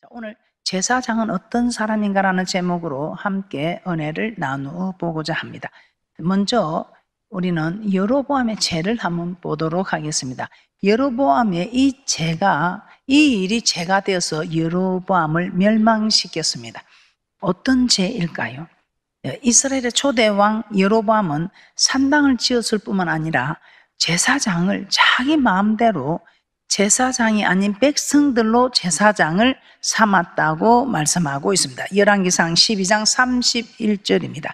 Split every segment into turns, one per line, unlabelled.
오늘 제사장은 어떤 사람인가라는 제목으로 함께 은혜를 나누보고자 합니다. 먼저 우리는 여로보암의 죄를 한번 보도록 하겠습니다. 여로보암의 이 일이 죄가 되어서 여로보암을 멸망시켰습니다. 어떤 죄일까요? 이스라엘의 초대 왕 여로보암은 산당을 지었을 뿐만 아니라 제사장을 자기 마음대로 제사장이 아닌 백성들로 제사장을 삼았다고 말씀하고 있습니다. 열왕기상 12장 31절입니다.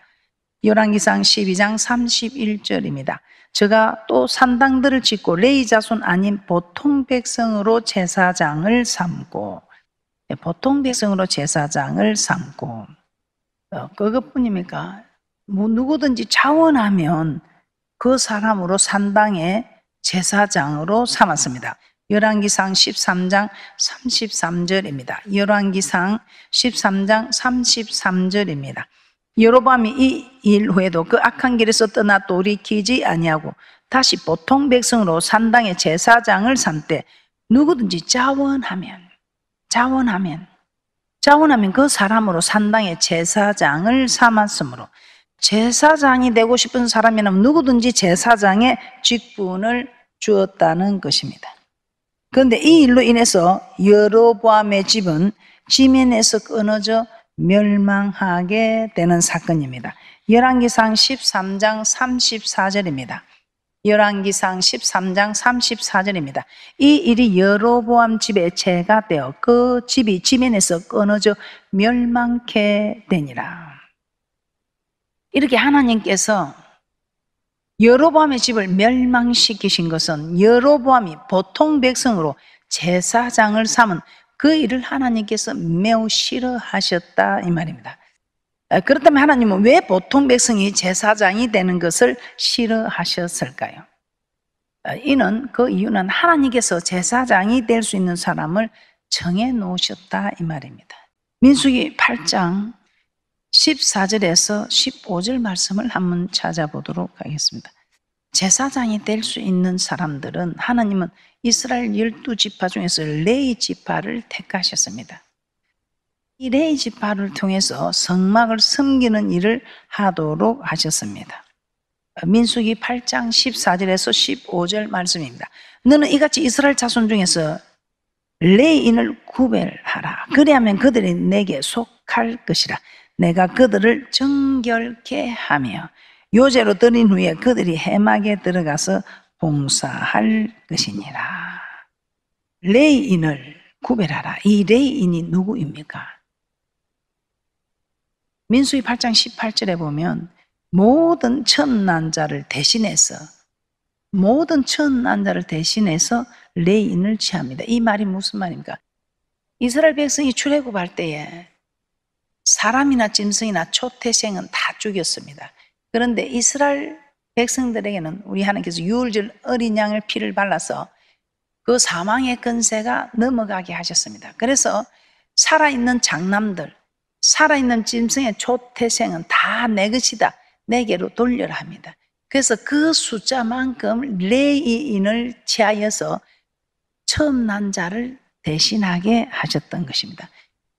열왕기상 12장 31절입니다. 제가 또 산당들을 짓고 레위 자손 아닌 보통 백성으로 제사장을 삼고 그것뿐입니까? 누구든지 자원하면 그 사람으로 산당의 제사장으로 삼았습니다. 열왕기상 13장 33절입니다. 열왕기상 13장 33절입니다. 여로보암이 이 일 후에도 그 악한 길에서 떠나 돌이키지 아니하고 다시 보통 백성으로 산당의 제사장을 삼되 누구든지 자원하면 그 사람으로 산당의 제사장을 삼았으므로 제사장이 되고 싶은 사람이라면 누구든지 제사장의 직분을 주었다는 것입니다. 그런데 이 일로 인해서 여로보암의 집은 지면에서 끊어져 멸망하게 되는 사건입니다. 열왕기상 13장 34절입니다. 열왕기상 13장 34절입니다. 이 일이 여로보암 집의 죄가 되어 그 집이 지면에서 끊어져 멸망케 되니라. 이렇게 하나님께서 여로보암의 집을 멸망시키신 것은 여로보암이 보통 백성으로 제사장을 삼은 그 일을 하나님께서 매우 싫어하셨다 이 말입니다. 그렇다면 하나님은 왜 보통 백성이 제사장이 되는 것을 싫어하셨을까요? 그 이유는 하나님께서 제사장이 될 수 있는 사람을 정해 놓으셨다 이 말입니다. 민수기 8장 14절에서 15절 말씀을 한번 찾아보도록 하겠습니다. 제사장이 될 수 있는 사람들은 하나님은 이스라엘 12지파 중에서 레위 지파를 택하셨습니다. 이 레위 지파를 통해서 성막을 섬기는 일을 하도록 하셨습니다. 민수기 8장 14절에서 15절 말씀입니다. 너는 이같이 이스라엘 자손 중에서 레위인을 구별하라. 그리하면 그들이 내게 속할 것이라. 내가 그들을 정결케 하며 요제로 드린 후에 그들이 회막에 들어가서 봉사할 것이니라. 레위인을 구별하라. 이 레위인이 누구입니까? 민수기 8장 18절에 보면 모든 천난자를 대신해서 레위인을 취합니다. 이 말이 무슨 말입니까? 이스라엘 백성이 출애굽할 때에 사람이나 짐승이나 초태생은 다 죽였습니다. 그런데 이스라엘 백성들에게는 우리 하나님께서 유월절 어린 양의 피를 발라서 그 사망의 권세가 넘어가게 하셨습니다. 그래서 살아있는 장남들, 살아있는 짐승의 초태생은 다 내 것이다, 내게로 돌려라 합니다. 그래서 그 숫자만큼 레위인을 취하여서 처음 난 자를 대신하게 하셨던 것입니다.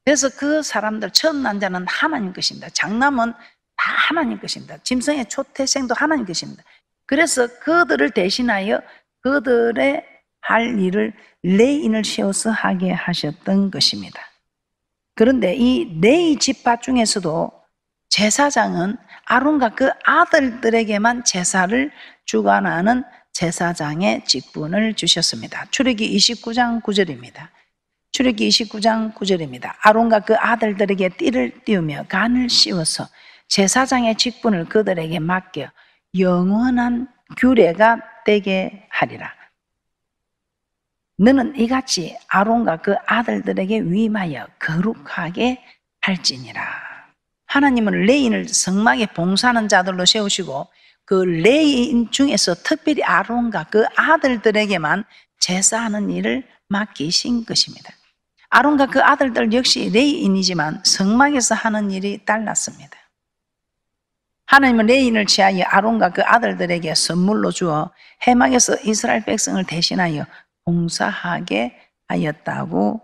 그래서 그 사람들, 처음 난 자는 하나님 것입니다. 장남은 다 하나님 것입니다. 짐승의 초태생도 하나님 것입니다. 그래서 그들을 대신하여 그들의 할 일을 레위인을 세워서 하게 하셨던 것입니다. 그런데 이 레위 지파 중에서도 제사장은 아론과 그 아들들에게만 제사를 주관하는 제사장의 직분을 주셨습니다. 출애굽기 29장 9절입니다. 출애굽기 29장 9절입니다. 아론과 그 아들들에게 띠를 띄우며 간을 씌워서 제사장의 직분을 그들에게 맡겨 영원한 규례가 되게 하리라. 너는 이같이 아론과 그 아들들에게 위임하여 거룩하게 할지니라. 하나님은 레위인을 성막에 봉사하는 자들로 세우시고 그 레위인 중에서 특별히 아론과 그 아들들에게만 제사하는 일을 맡기신 것입니다. 아론과 그 아들들 역시 레위인이지만 성막에서 하는 일이 달랐습니다. 하나님은 레위인을 취하여 아론과 그 아들들에게 선물로 주어 회막에서 이스라엘 백성을 대신하여 봉사하게 하였다고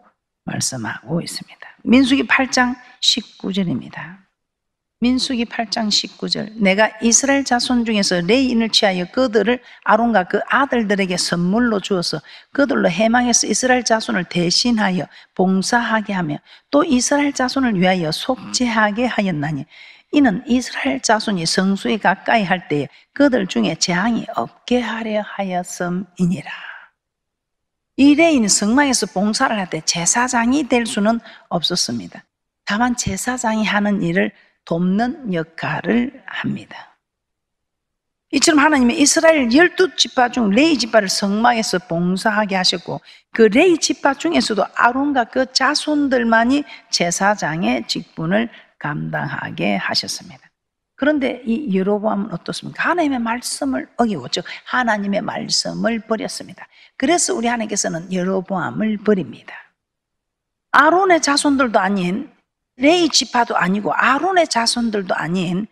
말씀하고 있습니다. 민수기 8장 19절입니다. 민수기 8장 19절. 내가 이스라엘 자손 중에서 레위인을 취하여 그들을 아론과 그 아들들에게 선물로 주어서 그들로 해망해서 이스라엘 자손을 대신하여 봉사하게 하며 또 이스라엘 자손을 위하여 속죄하게 하였나니 이는 이스라엘 자손이 성소에 가까이 할 때에 그들 중에 재앙이 없게 하려 하였음이니라. 이 레위인은 성막에서 봉사를 할 때 제사장이 될 수는 없었습니다. 다만 제사장이 하는 일을 돕는 역할을 합니다. 이처럼 하나님은 이스라엘 12지파 중 레위 지파를 성막에서 봉사하게 하셨고 그 레위 지파 중에서도 아론과 그 자손들만이 제사장의 직분을 감당하게 하셨습니다. 그런데 이 여로보암은 어떻습니까? 하나님의 말씀을 어기고 즉 하나님의 말씀을 버렸습니다. 그래서 우리 하나님께서는 여로보암을 버립니다. 아론의 자손들도 아닌 레위 지파도 아니고 아론의 자손들도 아닌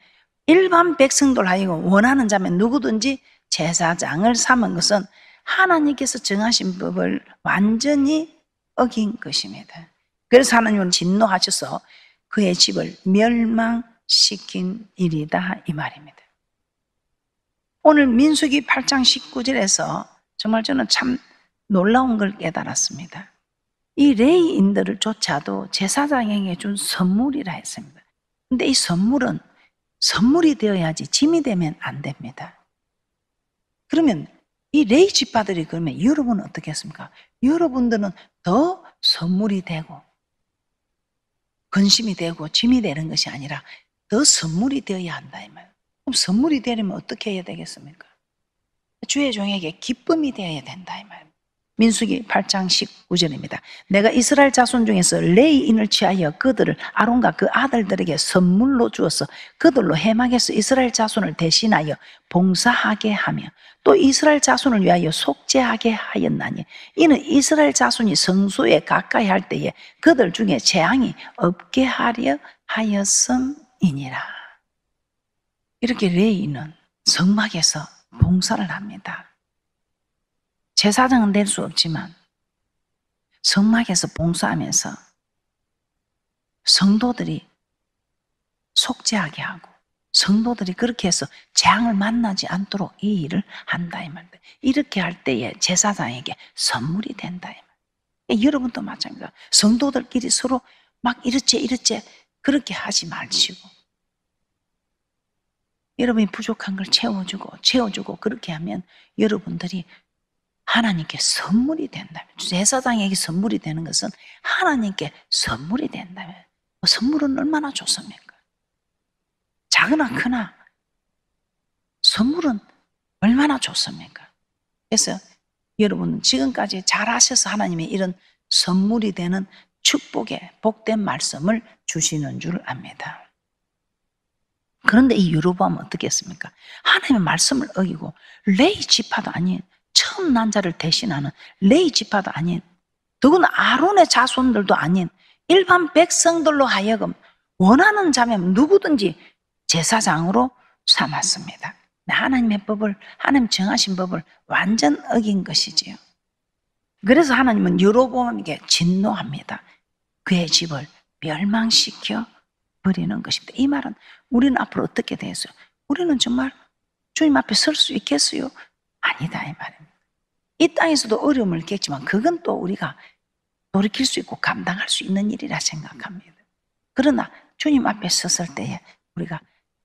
일반 백성들 하여금 원하는 자면 누구든지 제사장을 삼은 것은 하나님께서 정하신 법을 완전히 어긴 것입니다. 그래서 하나님은 진노하셔서 그의 집을 멸망시킨 일이다 이 말입니다. 오늘 민수기 8장 19절에서 정말 저는 참 놀라운 걸 깨달았습니다. 이 레위인들을 조차도 제사장에게 준 선물이라 했습니다. 그런데 이 선물은 선물이 되어야지 짐이 되면 안 됩니다. 그러면 이 레위 지파들이 그러면 여러분은 어떻게 했습니까? 여러분들은 더 선물이 되고 근심이 되고 짐이 되는 것이 아니라 더 선물이 되어야 한다 이 말. 그럼 선물이 되려면 어떻게 해야 되겠습니까? 주의 종에게 기쁨이 되어야 된다 이 말. 민수기 8장 19절입니다. 내가 이스라엘 자손 중에서 레위인을 취하여 그들을 아론과 그 아들들에게 선물로 주어서 그들로 해막에서 이스라엘 자손을 대신하여 봉사하게 하며 또 이스라엘 자손을 위하여 속죄하게 하였나니 이는 이스라엘 자손이 성소에 가까이 할 때에 그들 중에 재앙이 없게 하려 하였음이니라. 이렇게 레위인은 성막에서 봉사를 합니다. 제사장은 될 수 없지만 성막에서 봉사하면서 성도들이 속죄하게 하고 성도들이 그렇게 해서 재앙을 만나지 않도록 이 일을 한다 이 말입니다. 이렇게 할 때에 제사장에게 선물이 된다 이 말. 여러분도 마찬가지입니다. 성도들끼리 서로 막 이렇지 그렇게 하지 마시고 여러분이 부족한 걸 채워주고 그렇게 하면 여러분들이 하나님께 선물이 된다면 제사장에게 선물이 되는 것은 하나님께 선물이 된다면 선물은 얼마나 좋습니까? 작으나 크나 선물은 얼마나 좋습니까? 그래서 여러분은 지금까지 잘하셔서 하나님의 이런 선물이 되는 축복의 복된 말씀을 주시는 줄 압니다. 그런데 이 여로보암은 어떻게 했습니까? 하나님의 말씀을 어기고 레위 지파도 아닌 처음 난 자를 대신하는 레위 지파도 아닌 더구나 아론의 자손들도 아닌 일반 백성들로 하여금 원하는 자면 누구든지 제사장으로 삼았습니다. 하나님의 법을 하나님 정하신 법을 완전 어긴 것이지요. 그래서 하나님은 여로보암에게 진노합니다. 그의 집을 멸망시켜 버리는 것입니다. 이 말은 우리는 앞으로 어떻게 되겠어요? 우리는 정말 주님 앞에 설 수 있겠어요? 아니다 이 말입니다. 이 땅에서도 어려움을 겪지만 그건 또 우리가 돌이킬 수 있고 감당할 수 있는 일이라 생각합니다. 그러나 주님 앞에 섰을 때에 우리가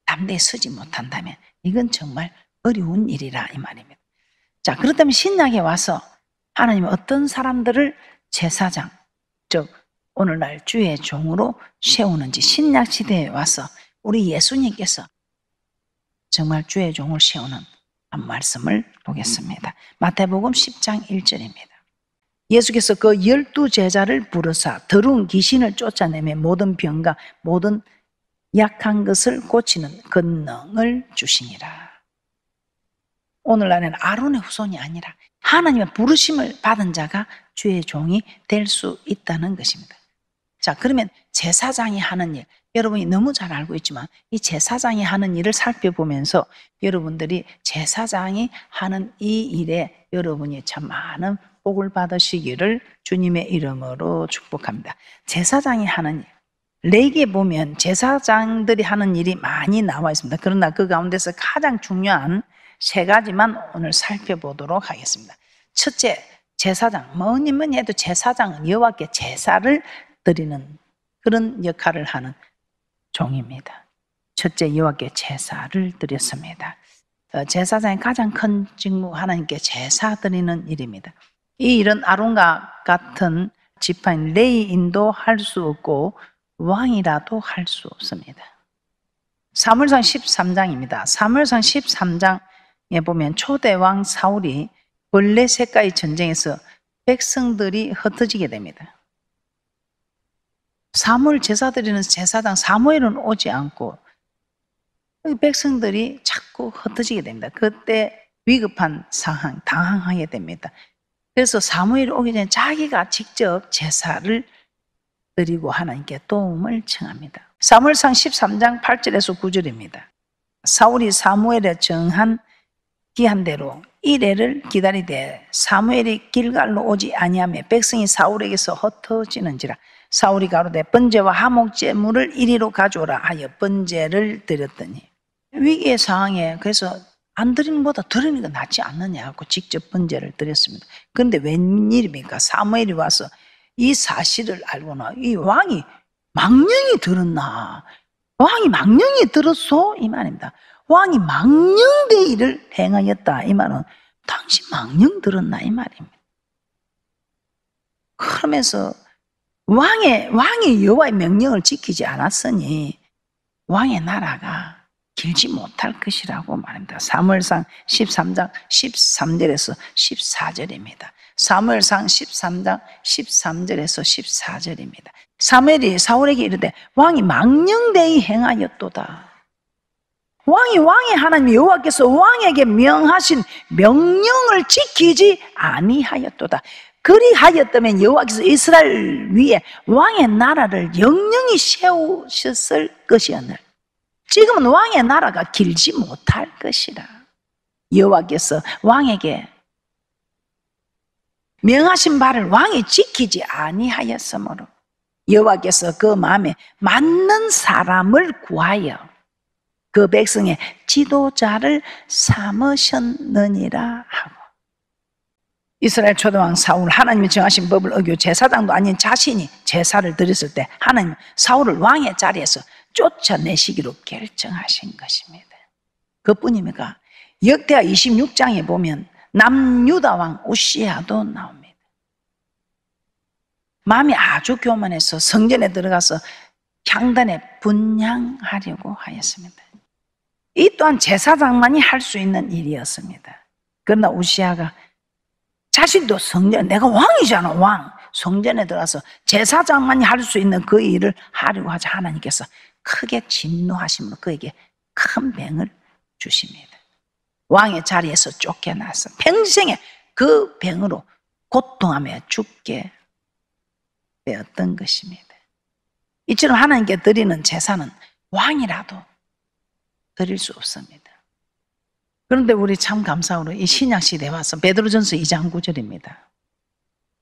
담대히 서지 못한다면 이건 정말 어려운 일이라 이 말입니다. 자, 그렇다면 신약에 와서 하나님은 어떤 사람들을 제사장, 즉 오늘날 주의 종으로 세우는지 신약 시대에 와서 우리 예수님께서 정말 주의 종을 세우는 한 말씀을 보겠습니다. 마태복음 10장 1절입니다. 예수께서 그 12제자를 부르사 더러운 귀신을 쫓아내며 모든 병과 모든 약한 것을 고치는 권능을 주시니라. 오늘날에는 아론의 후손이 아니라 하나님의 부르심을 받은 자가 주의 종이 될 수 있다는 것입니다. 자, 그러면 제사장이 하는 일, 여러분이 너무 잘 알고 있지만 이 제사장이 하는 일을 살펴보면서 여러분들이 제사장이 하는 이 일에 여러분이 참 많은 복을 받으시기를 주님의 이름으로 축복합니다. 제사장이 하는 일, 레위기에 보면 제사장들이 하는 일이 많이 나와 있습니다. 그러나 그 가운데서 가장 중요한 3가지만 오늘 살펴보도록 하겠습니다. 첫째, 제사장. 뭐니 해도 제사장은 여호와께 제사를 드리는 그런 역할을 하는 종입니다. 첫째, 여호와께 제사를 드렸습니다. 제사장의 가장 큰 직무, 하나님께 제사 드리는 일입니다. 이 일은 아론과 같은 지파인 레위인도 할 수 없고 왕이라도 할 수 없습니다. 사무엘상 13장입니다. 사무엘상 13장에 보면 초대왕 사울이 블레셋과의 전쟁에서 백성들이 흩어지게 됩니다. 사무엘 제사 드리는 제사장 사무엘은 오지 않고 백성들이 자꾸 흩어지게 됩니다. 그때 위급한 상황, 당황하게 됩니다. 그래서 사무엘이 오기 전에 자기가 직접 제사를 드리고 하나님께 도움을 청합니다. 사무엘상 13장 8절에서 9절입니다. 사울이 사무엘에 정한 기한대로 이래를 기다리되 사무엘이 길갈로 오지 아니하며 백성이 사울에게서 흩어지는지라. 사울이 가로되 번제와 화목제물을 이리로 가져오라 하여 번제를 드렸더니, 위기의 상황에 그래서 안 드리는 것보다 드리는 게 낫지 않느냐 하고 직접 번제를 드렸습니다. 그런데 웬일입니까? 사무엘이 와서 이 사실을 알고나 이 왕이 망령이 들었나? 왕이 망령이 들었소? 이 말입니다. 왕이 망령되이를 행하였다. 이 말은 당신 망령 들었나? 이 말입니다. 그러면서 왕이 여호와의 명령을 지키지 않았으니 왕의 나라가 길지 못할 것이라고 말합니다. 사무엘상 13장 13절에서 14절입니다. 사무엘상 13장 13절에서 14절입니다. 사무엘이 사울에게 이르되 왕이 망령되이 행하였도다. 왕이 하나님 여호와께서 왕에게 명하신 명령을 지키지 아니하였도다. 그리하였다면 여호와께서 이스라엘 위에 왕의 나라를 영영히 세우셨을 것이었느니라. 지금은 왕의 나라가 길지 못할 것이라. 여호와께서 왕에게 명하신 바를 왕이 지키지 아니하였으므로 여호와께서 그 마음에 맞는 사람을 구하여 그 백성의 지도자를 삼으셨느니라 하고, 이스라엘 초대왕 사울, 하나님이 정하신 법을 어기고 제사장도 아닌 자신이 제사를 드렸을 때 하나님은 사울을 왕의 자리에서 쫓아내시기로 결정하신 것입니다. 그뿐입니까? 역대하 26장에 보면 남유다 왕 우시야도 나옵니다. 마음이 아주 교만해서 성전에 들어가서 향단에 분향하려고 하였습니다. 이 또한 제사장만이 할 수 있는 일이었습니다. 그러나 우시야가 자신도 성전, 내가 왕이잖아, 왕. 성전에 들어가서 제사장만이 할 수 있는 그 일을 하려고 하자 하나님께서 크게 진노하심으로 그에게 큰 병을 주십니다. 왕의 자리에서 쫓겨나서 평생에 그 병으로 고통하며 죽게 되었던 것입니다. 이처럼 하나님께 드리는 제사는 왕이라도 드릴 수 없습니다. 그런데 우리 참 감사하로 이 신약시대에 와서 베드로전서 2장 9절입니다.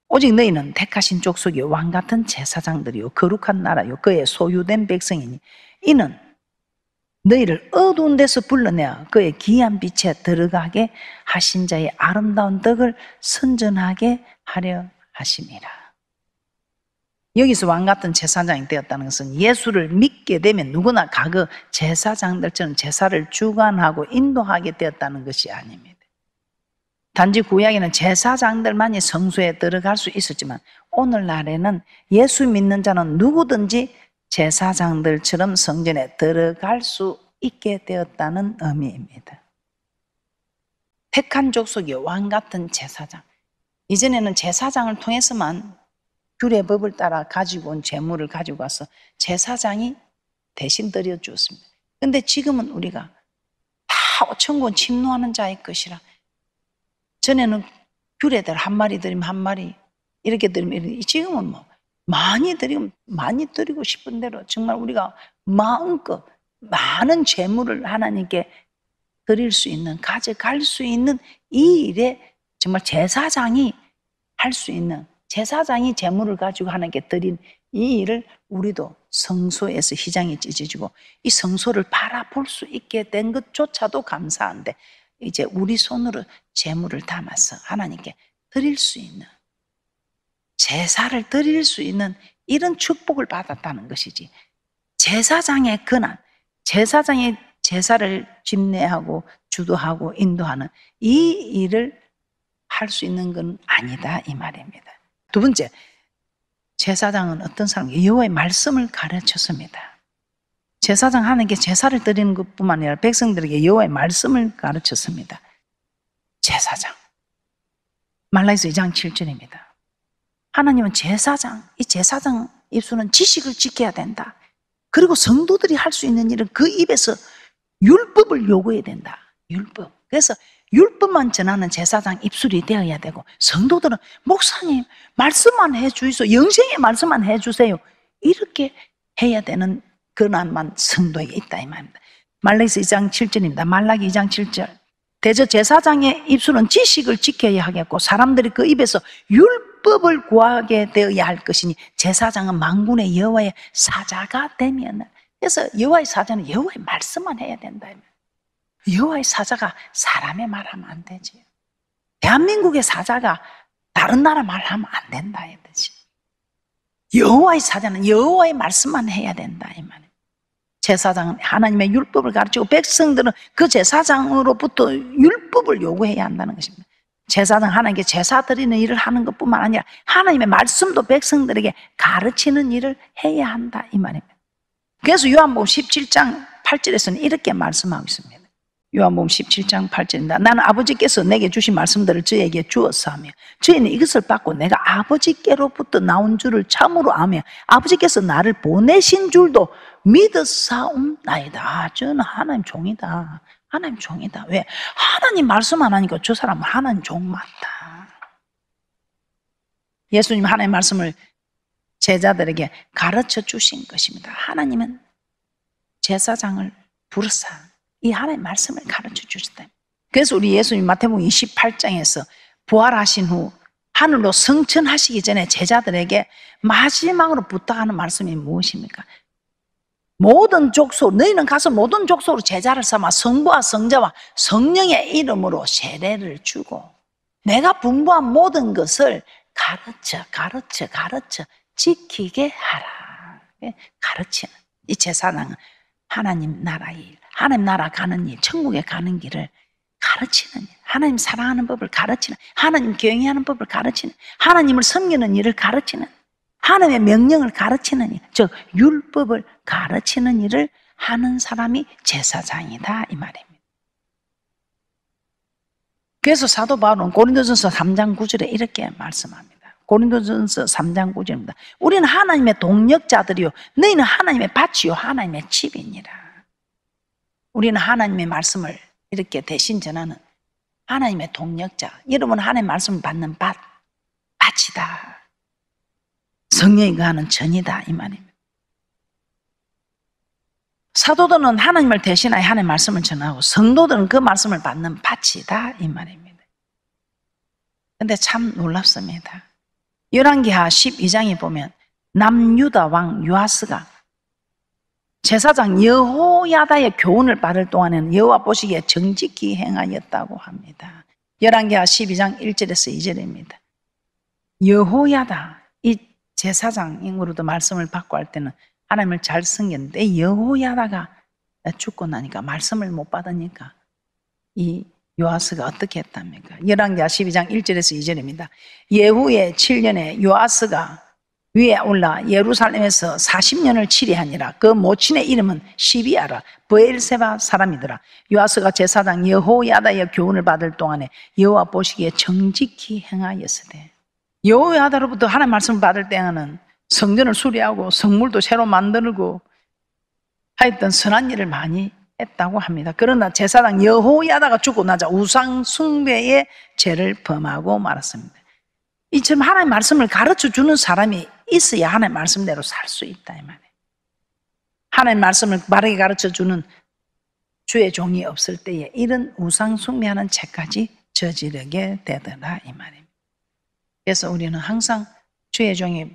오직 너희는 택하신 족속이 왕같은 제사장들이요 거룩한 나라요 그의 소유된 백성이니 이는 너희를 어두운 데서 불러내어 그의 귀한 빛에 들어가게 하신 자의 아름다운 덕을 선전하게 하려 하심이라. 여기서 왕같은 제사장이 되었다는 것은 예수를 믿게 되면 누구나 과거 제사장들처럼 제사를 주관하고 인도하게 되었다는 것이 아닙니다. 단지 구약에는 제사장들만이 성소에 들어갈 수 있었지만 오늘날에는 예수 믿는 자는 누구든지 제사장들처럼 성전에 들어갈 수 있게 되었다는 의미입니다. 택한 족속이 왕같은 제사장. 이전에는 제사장을 통해서만 규례법을 따라 가지고 온 재물을 가지고 와서 제사장이 대신 드려주었습니다. 그런데 지금은 우리가 다 천군 침노하는 자의 것이라, 전에는 규례대로 한 마리 드리면 한 마리 이렇게 드리면, 지금은 뭐 많이 드리면 많이 드리고 싶은 대로 정말 우리가 마음껏 많은 재물을 하나님께 드릴 수 있는, 가져갈 수 있는 이 일에 정말 제사장이 할 할 수 있는, 제사장이 제물을 가지고 하나님께 드린 이 일을 우리도 성소에서 휘장이 찢어지고 이 성소를 바라볼 수 있게 된 것조차도 감사한데, 이제 우리 손으로 제물을 담아서 하나님께 드릴 수 있는, 제사를 드릴 수 있는 이런 축복을 받았다는 것이지, 제사장의 권한, 제사장의 제사를 집례하고 주도하고 인도하는 이 일을 할 수 있는 건 아니다 이 말입니다. 두 번째, 제사장은 어떤 사람에게 여호와의 말씀을 가르쳤습니다. 제사장 하나님께 제사를 드리는 것뿐만 아니라 백성들에게 여호와의 말씀을 가르쳤습니다. 제사장, 말라기서 2장 7절입니다. 하나님은 제사장, 이 제사장 입술은 지식을 지켜야 된다. 그리고 성도들이 할 수 있는 일은 그 입에서 율법을 요구해야 된다. 율법. 그래서 율법만 전하는 제사장 입술이 되어야 되고, 성도들은 목사님 말씀만 해주이소, 영생의 말씀만 해주세요, 이렇게 해야 되는 권한만 성도에게 있다 이 말입니다. 말라기서 2장 7절입니다. 말라기 2장 7절. 대저 제사장의 입술은 지식을 지켜야 하겠고 사람들이 그 입에서 율법을 구하게 되어야 할 것이니 제사장은 만군의 여호와의 사자가 되면, 그래서 여호와의 사자는 여호와의 말씀만 해야 된다. 여호와의 사자가 사람의 말하면 안 되지. 대한민국의 사자가 다른 나라 말하면 안 된다 이 뜻이. 여호와의 사자는 여호와의 말씀만 해야 된다 이 말이에요. 제사장은 하나님의 율법을 가르치고 백성들은 그 제사장으로부터 율법을 요구해야 한다는 것입니다. 제사장 하나님께 제사 드리는 일을 하는 것뿐만 아니라 하나님의 말씀도 백성들에게 가르치는 일을 해야 한다 이 말입니다. 그래서 요한복음 17장 8절에서는 이렇게 말씀하고 있습니다. 요한복음 17장 8절입니다. 나는 아버지께서 내게 주신 말씀들을 저에게 주었사오며 저희는 이것을 받고 내가 아버지께로부터 나온 줄을 참으로 아며 아버지께서 나를 보내신 줄도 믿었사옵나이다. 저는 하나님 종이다. 하나님 종이다. 왜? 하나님 말씀 안 하니까 저 사람은 하나님 종 맞다. 예수님 하나님 말씀을 제자들에게 가르쳐 주신 것입니다. 하나님은 제사장을 부르사 이 하나님의 말씀을 가르쳐 주셨다. 그래서 우리 예수님 마태복음 28장에서 부활하신 후 하늘로 승천하시기 전에 제자들에게 마지막으로 부탁하는 말씀이 무엇입니까? 모든 족속, 너희는 가서 모든 족속으로 제자를 삼아 성부와 성자와 성령의 이름으로 세례를 주고 내가 분부한 모든 것을 가르쳐 지키게 하라. 가르치는 이 제사장은 하나님 나라의 일, 하나님 나라 가는 일, 천국에 가는 길을 가르치는 일, 하나님 사랑하는 법을 가르치는, 하나님 경외하는 법을 가르치는, 하나님을 섬기는 일을 가르치는, 하나님의 명령을 가르치는 일, 즉 율법을 가르치는 일을 하는 사람이 제사장이다 이 말입니다. 그래서 사도 바울은 고린도전서 3장 9절에 이렇게 말씀합니다. 고린도전서 3장 9절입니다. 우리는 하나님의 동역자들이요 너희는 하나님의 밭이요 하나님의 집이니라. 우리는 하나님의 말씀을 이렇게 대신 전하는 하나님의 동역자, 여러분은 하나님의 말씀을 받는 밭이다. 성령이 거하는 전이다 이 말입니다. 사도들은 하나님을 대신하여 하나님의 말씀을 전하고 성도들은 그 말씀을 받는 밭이다 이 말입니다. 그런데 참 놀랍습니다. 열왕기하 12장에 보면 남유다 왕 요아스가 제사장 여호야다의 교훈을 받을 동안에는 여호와 보시기에 정직히 행하였다고 합니다. 열왕기하 12장 1절에서 2절입니다. 여호야다, 이 제사장으로도 말씀을 받고 할 때는 하나님을 잘 섬겼는데 여호야다가 죽고 나니까 말씀을 못 받으니까 이 요아스가 어떻게 했답니까? 열왕기하 12장 1절에서 2절입니다. 예후의 7년에 요아스가 위에 올라 예루살렘에서 40년을 치리하니라. 그 모친의 이름은 시비아라 브엘세바 사람이더라. 요아스가 제사장 여호야다의 교훈을 받을 동안에 여호와 보시기에 정직히 행하였으되, 여호야다로부터 하나님 말씀을 받을 때에는 성전을 수리하고 성물도 새로 만들고 하였던 선한 일을 많이 했다고 합니다. 그러나 제사장 여호야다가 죽고 나자 우상 숭배의 죄를 범하고 말았습니다. 이처럼 하나님의 말씀을 가르쳐 주는 사람이 있어야 하나님의 말씀대로 살 수 있다 이 말이에요. 하나님의 말씀을 바르게 가르쳐 주는 주의 종이 없을 때에 이런 우상 숭배하는 죄까지 저지르게 되더라 이 말입니다. 그래서 우리는 항상 주의 종이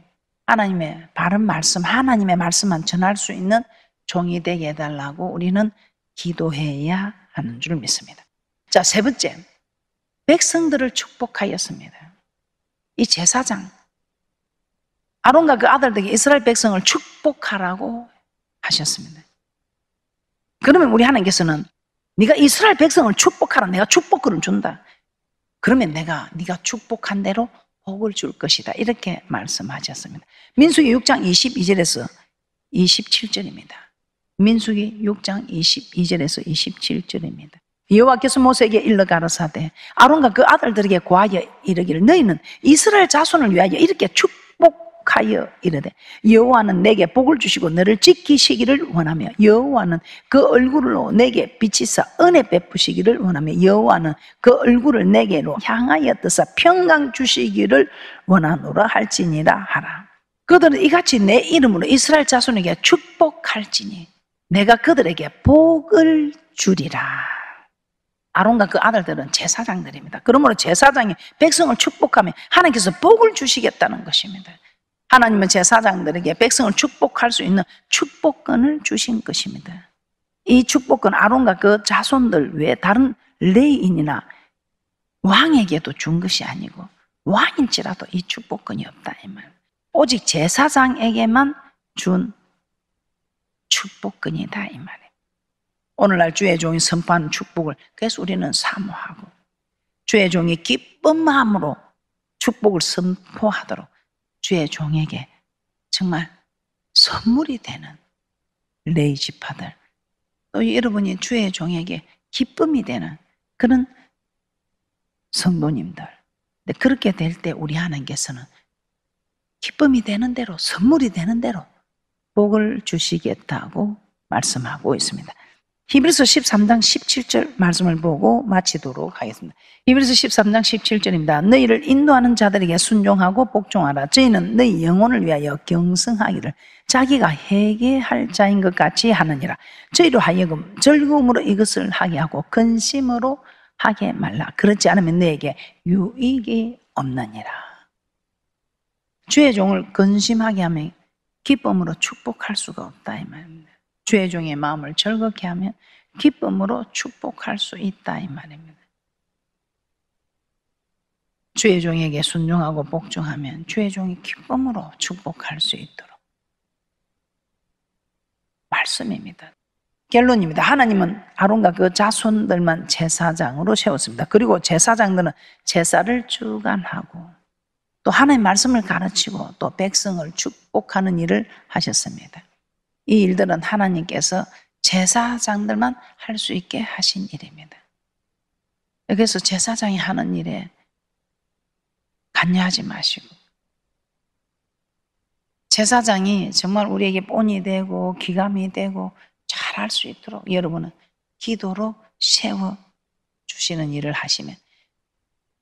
하나님의 바른 말씀, 하나님의 말씀만 전할 수 있는 종이 되게 해달라고 우리는 기도해야 하는 줄 믿습니다. 자, 세 번째, 백성들을 축복하였습니다. 이 제사장 아론과 그 아들들에게 이스라엘 백성을 축복하라고 하셨습니다. 그러면 우리 하나님께서는 네가 이스라엘 백성을 축복하라, 내가 축복을 준다. 그러면 네가 축복한 대로 복을 줄 것이다, 이렇게 말씀하셨습니다. 민수기 6장 22절에서 27절입니다. 민수기 6장 22절에서 27절입니다. 여호와께서 모세에게 일러 가라사대 아론과 그 아들들에게 고하여 이르기를 너희는 이스라엘 자손을 위하여 이렇게 축복하여 이르되 여호와는 내게 복을 주시고 너를 지키시기를 원하며 여호와는 그 얼굴로 내게 비치사 은혜 베푸시기를 원하며 여호와는 그 얼굴을 내게로 향하여 뜨사 평강 주시기를 원하노라 할지니라 하라. 그들은 이같이 내 이름으로 이스라엘 자손에게 축복할지니 내가 그들에게 복을 주리라. 아론과 그 아들들은 제사장들입니다. 그러므로 제사장이 백성을 축복하면 하나님께서 복을 주시겠다는 것입니다. 하나님은 제사장들에게 백성을 축복할 수 있는 축복권을 주신 것입니다. 이 축복권 아론과 그 자손들 외에 다른 레위인이나 왕에게도 준 것이 아니고 왕인지라도 이 축복권이 없다 이 말. 오직 제사장에게만 준 축복권이다 이 말이에요. 오늘날 주의 종이 선포하는 축복을 그래서 우리는 사모하고 주의 종이 기쁜 마음으로 축복을 선포하도록 주의 종에게 정말 선물이 되는 레위 지파들, 또 여러분이 주의 종에게 기쁨이 되는 그런 성도님들, 그렇게 될 때 우리 하나님께서는 기쁨이 되는 대로, 선물이 되는 대로 복을 주시겠다고 말씀하고 있습니다. 히브리서 13장 17절 말씀을 보고 마치도록 하겠습니다. 히브리서 13장 17절입니다. 너희를 인도하는 자들에게 순종하고 복종하라. 저희는 너희 영혼을 위하여 경성하기를 자기가 회개할 자인 것 같이 하느니라. 저희로 하여금 즐거움으로 이것을 하게 하고 근심으로 하게 말라. 그렇지 않으면 너에게 유익이 없느니라. 주의 종을 근심하게 하면 기쁨으로 축복할 수가 없다 이 말입니다. 주의 종의 마음을 즐겁게 하면 기쁨으로 축복할 수 있다 이 말입니다. 주의 종에게 순종하고 복종하면 주의 종이 기쁨으로 축복할 수 있도록 말씀입니다. 결론입니다. 하나님은 아론과 그 자손들만 제사장으로 세웠습니다. 그리고 제사장들은 제사를 주관하고 또 하나님의 말씀을 가르치고 또 백성을 축복하는 일을 하셨습니다. 이 일들은 하나님께서 제사장들만 할 수 있게 하신 일입니다. 그래서 제사장이 하는 일에 관여하지 마시고 제사장이 정말 우리에게 본이 되고 기감이 되고 잘할 수 있도록 여러분은 기도로 세워주시는 일을 하시면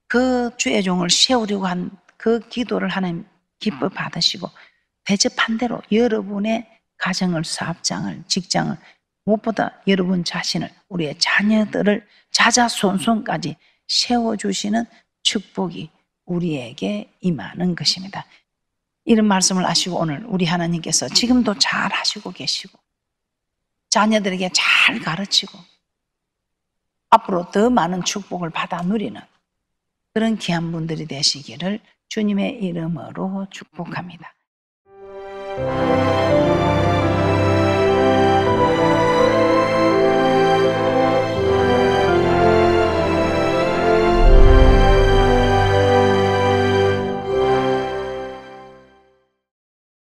그 주의 종을 세우려고 한 그 기도를 하나님 기뻐 받으시고 대접한 대로 여러분의 가정을, 사업장을, 직장을, 무엇보다 여러분 자신을, 우리의 자녀들을 자자손손까지 세워주시는 축복이 우리에게 임하는 것입니다. 이런 말씀을 아시고 오늘 우리 하나님께서 지금도 잘 하시고 계시고 자녀들에게 잘 가르치고 앞으로 더 많은 축복을 받아 누리는 그런 귀한 분들이 되시기를 주님의 이름으로 축복합니다.